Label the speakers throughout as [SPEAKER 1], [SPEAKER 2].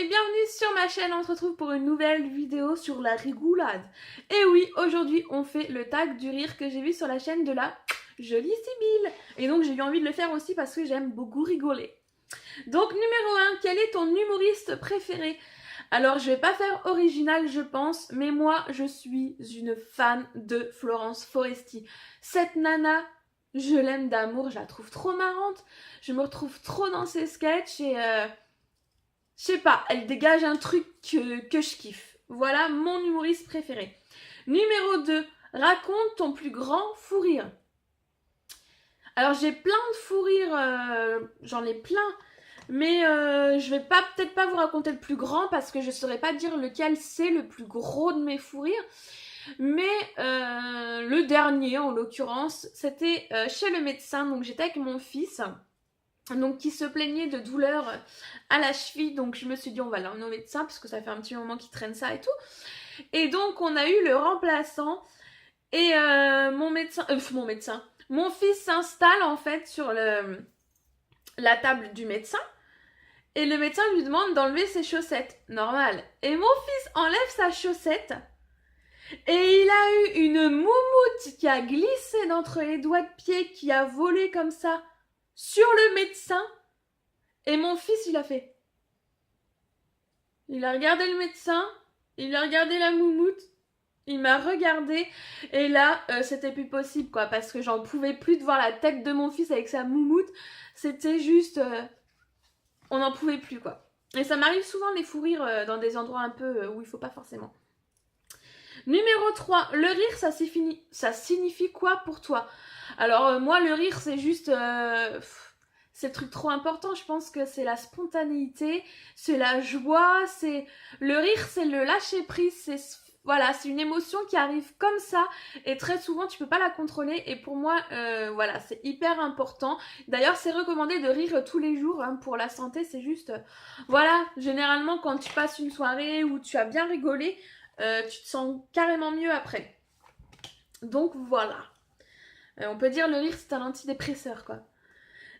[SPEAKER 1] bienvenue sur ma chaîne, on se retrouve pour une nouvelle vidéo sur la rigolade. Et oui, aujourd'hui on fait le tag du rire que j'ai vu sur la chaîne de la jolie Sybille. Et donc j'ai eu envie de le faire aussi parce que j'aime beaucoup rigoler. Donc numéro 1, quel est ton humoriste préféré? Alors je vais pas faire original je pense, mais moi je suis une fan de Florence Foresti. Cette nana, je l'aime d'amour, je la trouve trop marrante, je me retrouve trop dans ses sketchs et je sais pas, elle dégage un truc que je kiffe. Voilà mon humoriste préféré. Numéro 2, raconte ton plus grand fou rire. Alors j'ai plein de fou rires, j'en ai plein, mais je vais peut-être pas vous raconter le plus grand parce que je saurais pas dire lequel c'est le plus gros de mes fou rires. Mais le dernier en l'occurrence, c'était chez le médecin, donc j'étais avec mon fils. Donc qui se plaignait de douleurs à la cheville, donc je me suis dit on va l'emmener au médecin parce que ça fait un petit moment qu'il traîne ça et tout. Et donc on a eu le remplaçant et mon fils s'installe en fait sur la table du médecin et le médecin lui demande d'enlever ses chaussettes, normal. Et mon fils enlève sa chaussette et il a eu une moumoute qui a glissé d'entre les doigts de pied, qui a volé comme ça sur le médecin. Et mon fils, il a fait. Il a regardé le médecin, il a regardé la moumoute, il m'a regardé, et là, c'était plus possible, quoi, parce que j'en pouvais plus de voir la tête de mon fils avec sa moumoute. C'était juste... on n'en pouvait plus, quoi. Et ça m'arrive souvent les fous rires dans des endroits un peu où il faut pas forcément. Numéro 3, le rire, ça signifie quoi pour toi? Alors, moi, le rire, c'est juste... c'est le truc trop important, je pense que c'est la spontanéité, c'est la joie, c'est... Le rire, c'est le lâcher prise, c'est... Voilà, c'est une émotion qui arrive comme ça et très souvent tu peux pas la contrôler et pour moi, voilà, c'est hyper important. D'ailleurs, c'est recommandé de rire tous les jours hein, pour la santé, c'est juste... voilà, généralement quand tu passes une soirée où tu as bien rigolé, tu te sens carrément mieux après. Donc voilà. On peut dire le rire c'est un antidépresseur quoi.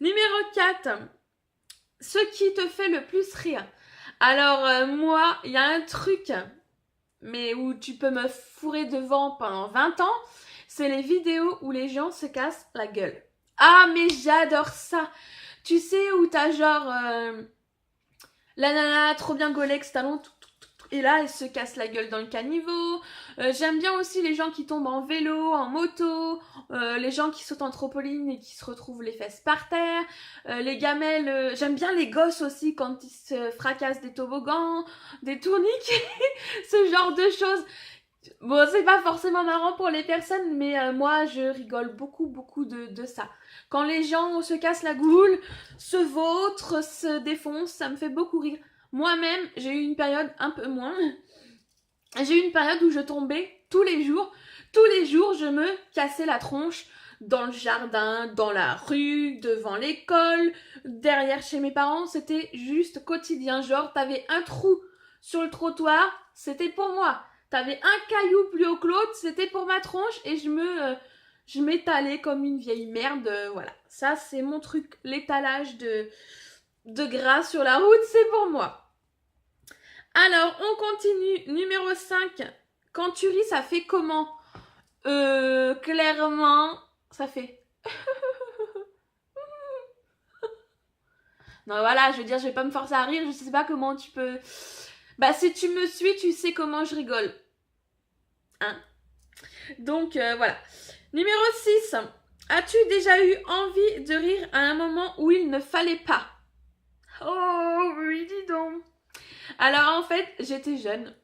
[SPEAKER 1] Numéro 4. Ce qui te fait le plus rire. Alors moi, il y a un truc, mais où tu peux me fourrer devant pendant 20 ans, c'est les vidéos où les gens se cassent la gueule. Ah mais j'adore ça. Tu sais où t'as genre la nana trop bien gaulée, que c'est talon, et là, elle se casse la gueule dans le caniveau. J'aime bien aussi les gens qui tombent en vélo, en moto, les gens qui sautent en trampoline et qui se retrouvent les fesses par terre, les gamelles. J'aime bien les gosses aussi quand ils se fracassent des toboggans, des tourniquets, ce genre de choses. Bon, c'est pas forcément marrant pour les personnes, mais moi, je rigole beaucoup de ça. Quand les gens se cassent la goule, se vautrent, se défoncent, ça me fait beaucoup rire. Moi-même, j'ai eu une période un peu moins. J'ai eu une période où je tombais tous les jours. Tous les jours, je me cassais la tronche dans le jardin, dans la rue, devant l'école, derrière chez mes parents. C'était juste quotidien. Genre, t'avais un trou sur le trottoir, c'était pour moi. T'avais un caillou plus haut que l'autre, c'était pour ma tronche et je m'étalais comme une vieille merde. Voilà, ça c'est mon truc, l'étalage de gras sur la route, c'est pour moi. Alors, on continue. Numéro 5. Quand tu ris, ça fait comment? Clairement, ça fait... Non, voilà, je veux dire, je vais pas me forcer à rire, je sais pas comment tu peux... Bah, si tu me suis, tu sais comment je rigole. Hein? Donc, voilà. Numéro 6. As-tu déjà eu envie de rire à un moment où il ne fallait pas? Oh, oui, dis donc. Alors, en fait, j'étais jeune.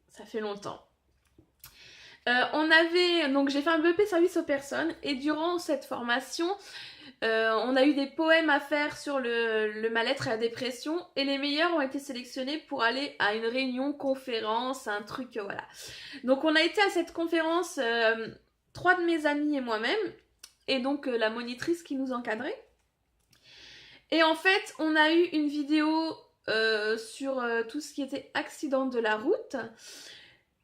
[SPEAKER 1] Ça fait longtemps. Donc j'ai fait un BEP service aux personnes et durant cette formation, on a eu des poèmes à faire sur le mal-être et la dépression et les meilleurs ont été sélectionnés pour aller à une réunion, conférence, un truc, voilà. Donc on a été à cette conférence, 3 de mes amis et moi-même et donc la monitrice qui nous encadrait. Et en fait, on a eu une vidéo sur tout ce qui était accident de la route.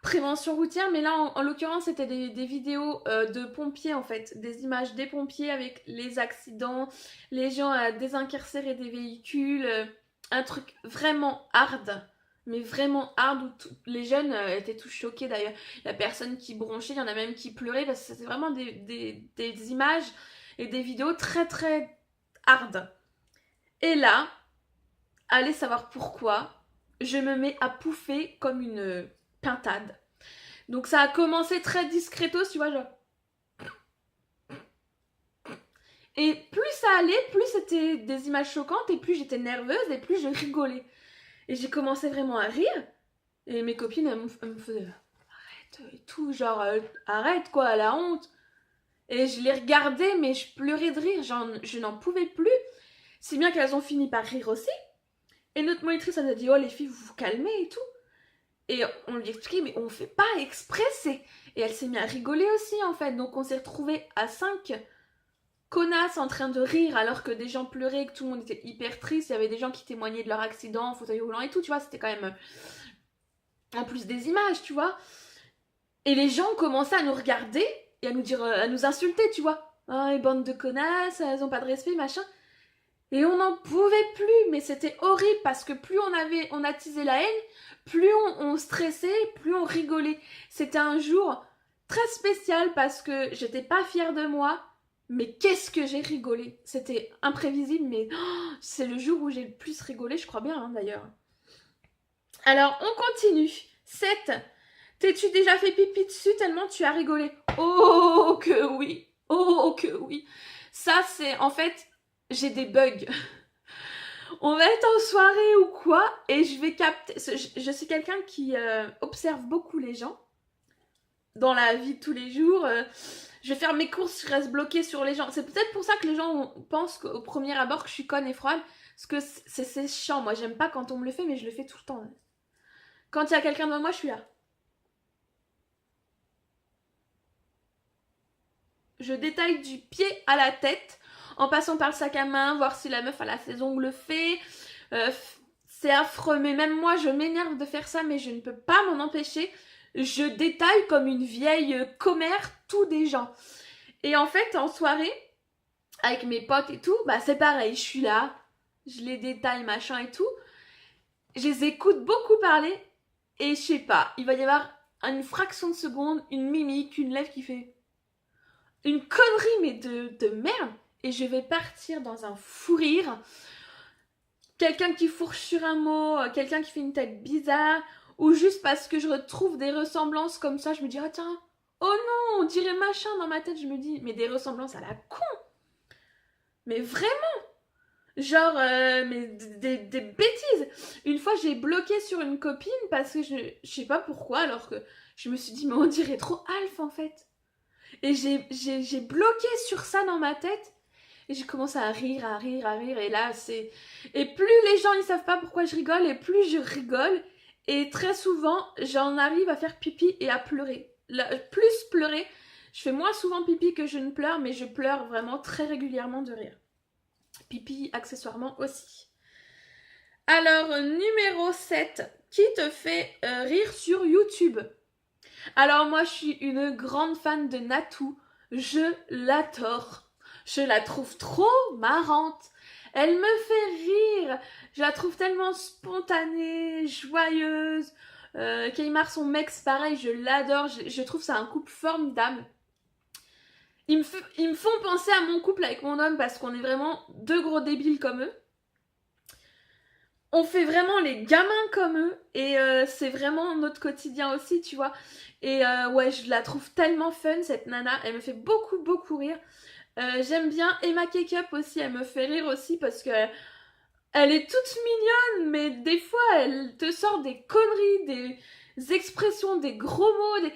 [SPEAKER 1] Prévention routière, mais là en l'occurrence c'était des vidéos de pompiers en fait, des images des pompiers avec les accidents, les gens à désincarcérer des véhicules, un truc vraiment hard, mais vraiment hard, où les jeunes étaient tous choqués d'ailleurs. Il y a personne qui bronchait, il y en a même qui pleuraient, parce que c'était vraiment des images et des vidéos très très hard. Et là, allez savoir pourquoi, je me mets à pouffer comme une pintade. Donc ça a commencé très discretos, tu vois, genre. Et plus ça allait, plus c'était des images choquantes, et plus j'étais nerveuse, et plus je rigolais. Et j'ai commencé vraiment à rire, et mes copines, elles me faisaient arrête, et tout, genre, arrête quoi, la honte. Et je les regardais, mais je pleurais de rire, je n'en pouvais plus. Si bien qu'elles ont fini par rire aussi. Et notre monitrice, elle a dit, oh les filles, vous vous calmez et tout. Et on lui expliquait, mais on fait pas exprès, c'est... Et elle s'est mise à rigoler aussi, en fait. Donc on s'est retrouvés à 5 connasses en train de rire, alors que des gens pleuraient, que tout le monde était hyper triste. Il y avait des gens qui témoignaient de leur accident, fauteuil roulant et tout, tu vois. C'était quand même... En plus des images, tu vois. Et les gens commençaient à nous regarder et à nous dire... à nous insulter, tu vois. Ah, les bandes de connasses, elles ont pas de respect, machin. Et on n'en pouvait plus, mais c'était horrible parce que plus on attisait la haine, plus on stressait, plus on rigolait. C'était un jour très spécial parce que j'étais pas fière de moi, mais qu'est-ce que j'ai rigolé. C'était imprévisible, mais c'est le jour où j'ai le plus rigolé, je crois bien hein, d'ailleurs. Alors, on continue. 7. T'es-tu déjà fait pipi dessus tellement tu as rigolé? Oh que oui. Oh que oui. Ça, c'est en fait... j'ai des bugs. On va être en soirée ou quoi et je vais capter... Je suis quelqu'un qui observe beaucoup les gens dans la vie de tous les jours. Je vais faire mes courses, je reste bloquée sur les gens. C'est peut-être pour ça que les gens pensent qu'au premier abord que je suis conne et froide. Parce que c'est chiant. Moi, j'aime pas quand on me le fait, mais je le fais tout le temps. Quand il y a quelqu'un devant moi, je suis là. Je détaille du pied à la tête, en passant par le sac à main, voir si la meuf elle a ses ongles faits. C'est affreux, mais même moi je m'énerve de faire ça, mais je ne peux pas m'en empêcher. Je détaille comme une vieille commère tous des gens. Et en fait, en soirée, avec mes potes et tout, bah c'est pareil, je suis là, je les détaille, machin et tout. Je les écoute beaucoup parler, et je sais pas, il va y avoir une fraction de seconde, une mimique, une lèvre qui fait... une connerie mais de merde, et je vais partir dans un fou rire. Quelqu'un qui fourche sur un mot, quelqu'un qui fait une tête bizarre, ou juste parce que je retrouve des ressemblances comme ça, je me dis ah tiens, oh non, on dirait machin. Dans ma tête je me dis mais des ressemblances à la con, mais vraiment, genre mais des bêtises. Une fois j'ai bloqué sur une copine parce que je sais pas pourquoi, alors que je me suis dit mais on dirait trop Alf en fait. Et j'ai bloqué sur ça dans ma tête. Et j'ai commencé à rire, à rire, à rire. Et là, c'est... Et plus les gens, ils savent pas pourquoi je rigole, et plus je rigole. Et très souvent, j'en arrive à faire pipi et à pleurer. Plus pleurer. Je fais moins souvent pipi que je ne pleure, mais je pleure vraiment très régulièrement de rire. Pipi, accessoirement aussi. Alors, numéro 7. Qui te fait rire sur YouTube? Alors moi, je suis une grande fan de Natou. Je l'adore. Je la trouve trop marrante. Elle me fait rire. Je la trouve tellement spontanée, joyeuse. Keimar, son mec, c'est pareil, je l'adore. Je trouve ça un couple formidable. Ils me font penser à mon couple avec mon homme parce qu'on est vraiment deux gros débiles comme eux. On fait vraiment les gamins comme eux et c'est vraiment notre quotidien aussi, tu vois. Et ouais, je la trouve tellement fun cette nana, elle me fait beaucoup beaucoup rire. J'aime bien Emma Cake-up aussi, elle me fait rire aussi parce que elle est toute mignonne, mais des fois elle te sort des conneries, des expressions, des gros mots.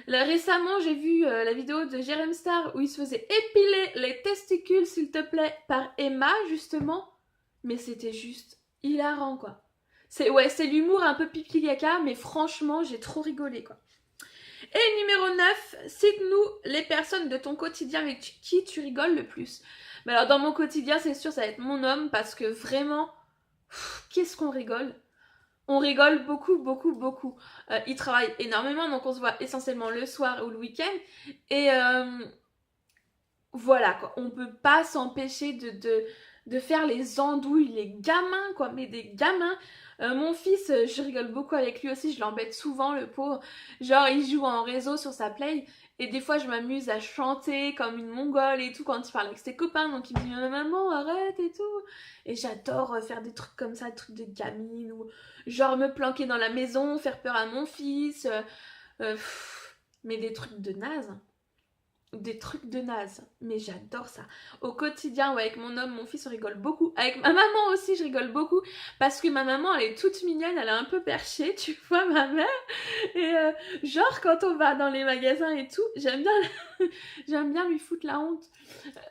[SPEAKER 1] Là, récemment, j'ai vu la vidéo de Jérém Star où il se faisait épiler les testicules, s'il te plaît, par Emma justement, mais c'était juste hilarant quoi. C'est l'humour un peu pipi caca, mais franchement j'ai trop rigolé quoi. Et numéro 9, cite-nous les personnes de ton quotidien avec qui tu rigoles le plus. Mais alors dans mon quotidien c'est sûr ça va être mon homme parce que vraiment, qu'est-ce qu'on rigole. On rigole beaucoup beaucoup beaucoup. Il travaille énormément donc on se voit essentiellement le soir ou le week-end. Et voilà quoi, on peut pas s'empêcher de faire les andouilles, les gamins quoi, mais des gamins. Mon fils, je rigole beaucoup avec lui aussi, je l'embête souvent le pauvre. Genre il joue en réseau sur sa play et des fois je m'amuse à chanter comme une mongole et tout quand il parle avec ses copains. Donc il me dit maman arrête et tout. Et j'adore faire des trucs comme ça, des trucs de gamine ou genre me planquer dans la maison, faire peur à mon fils. Mais des trucs de naze. Des trucs de naze, mais j'adore ça. Au quotidien, ouais, avec mon homme, mon fils, on rigole beaucoup. Avec ma maman aussi, je rigole beaucoup parce que ma maman, elle est toute mignonne, elle est un peu perchée, tu vois, ma mère. Et genre, quand on va dans les magasins et tout, j'aime bien lui foutre la honte.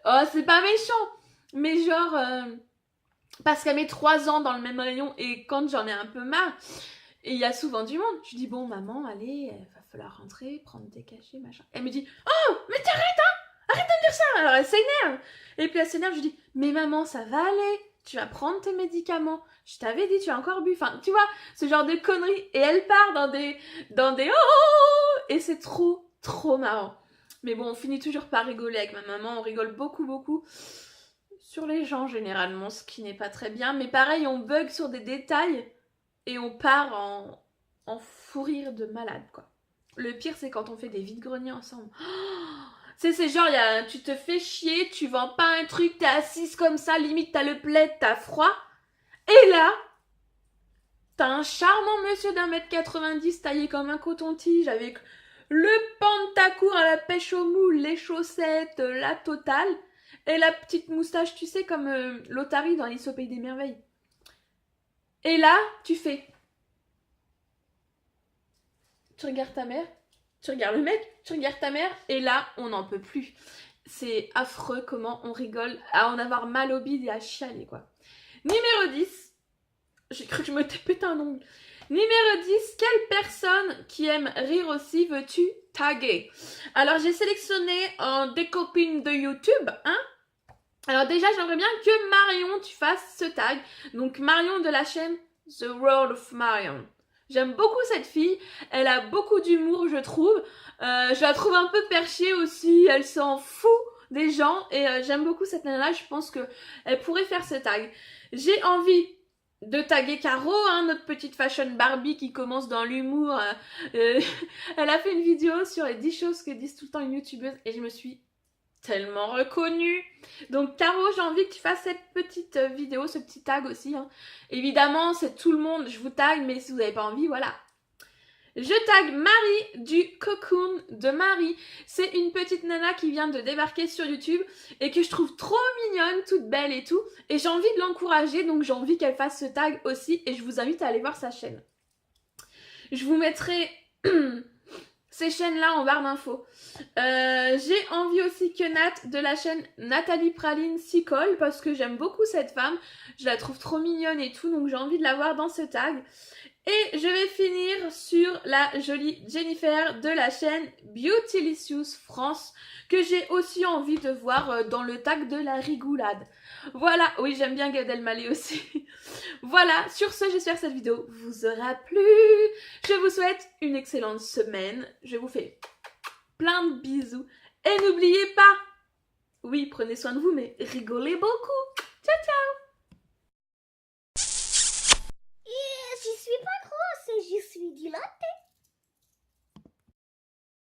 [SPEAKER 1] Oh, c'est pas méchant, mais genre, parce qu'elle met 3 ans dans le même rayon et quand j'en ai un peu marre, et il y a souvent du monde, je dis bon maman, allez, va falloir rentrer, prendre des cachets, machin. Elle me dit oh mais t'arrêtes hein, arrête de me dire ça. Alors elle s'énerve. Et puis elle s'énerve, je dis mais maman ça va aller, tu vas prendre tes médicaments. Je t'avais dit tu as encore bu. Enfin tu vois ce genre de conneries. Et elle part dans des oh et c'est trop marrant. Mais bon on finit toujours par rigoler avec ma maman, on rigole beaucoup sur les gens généralement, ce qui n'est pas très bien. Mais pareil on bug sur des détails. Et on part en fou rire de malade, quoi. Le pire, c'est quand on fait des vide-greniers ensemble. Oh, c'est genre, tu te fais chier, tu vends pas un truc, t'es assise comme ça, limite t'as le plaid, t'as froid. Et là, t'as un charmant monsieur d'1m90 taillé comme un coton-tige avec le pantacourt à la pêche au moule, les chaussettes, la totale. Et la petite moustache, tu sais, comme l'Otari dans Alice au Pays des Merveilles. Et là, tu fais. Tu regardes ta mère, tu regardes le mec, tu regardes ta mère, et là, on n'en peut plus. C'est affreux comment on rigole à en avoir mal au bide et à chialer, quoi. Numéro 10. J'ai cru que je me pété un ongle. Numéro 10. Quelle personne qui aime rire aussi veux-tu taguer? Alors, j'ai sélectionné des copines de YouTube, hein. Alors déjà, j'aimerais bien que Marion, tu fasses ce tag. Donc Marion de la chaîne The World of Marion. J'aime beaucoup cette fille. Elle a beaucoup d'humour, je trouve. Je la trouve un peu perchée aussi. Elle s'en fout des gens. Et j'aime beaucoup cette nana. Je pense qu'elle pourrait faire ce tag. J'ai envie de taguer Caro, hein, notre petite fashion Barbie qui commence dans l'humour. Elle a fait une vidéo sur les 10 choses que disent tout le temps une youtubeuse. Et je me suis tellement reconnue. Donc Caro, j'ai envie que tu fasses cette petite vidéo, ce petit tag aussi. Hein. Évidemment, c'est tout le monde, je vous tag, mais si vous n'avez pas envie, voilà. Je tag Marie du Cocoon de Marie. C'est une petite nana qui vient de débarquer sur YouTube et que je trouve trop mignonne, toute belle et tout. Et j'ai envie de l'encourager, donc j'ai envie qu'elle fasse ce tag aussi. Et je vous invite à aller voir sa chaîne. Je vous mettrai ces chaînes-là en barre d'infos. J'ai envie aussi que Nat de la chaîne Nathalie Praline s'y colle parce que j'aime beaucoup cette femme. Je la trouve trop mignonne et tout, donc j'ai envie de la voir dans ce tag. Et je vais finir sur la jolie Jennifer de la chaîne Beautylicious France que j'ai aussi envie de voir dans le tag de la rigoulade. Voilà, oui j'aime bien Gad Elmaleh aussi. Voilà, sur ce j'espère que cette vidéo vous aura plu. Je vous souhaite une excellente semaine. Je vous fais plein de bisous. Et n'oubliez pas, oui prenez soin de vous mais rigolez beaucoup. Ciao ciao.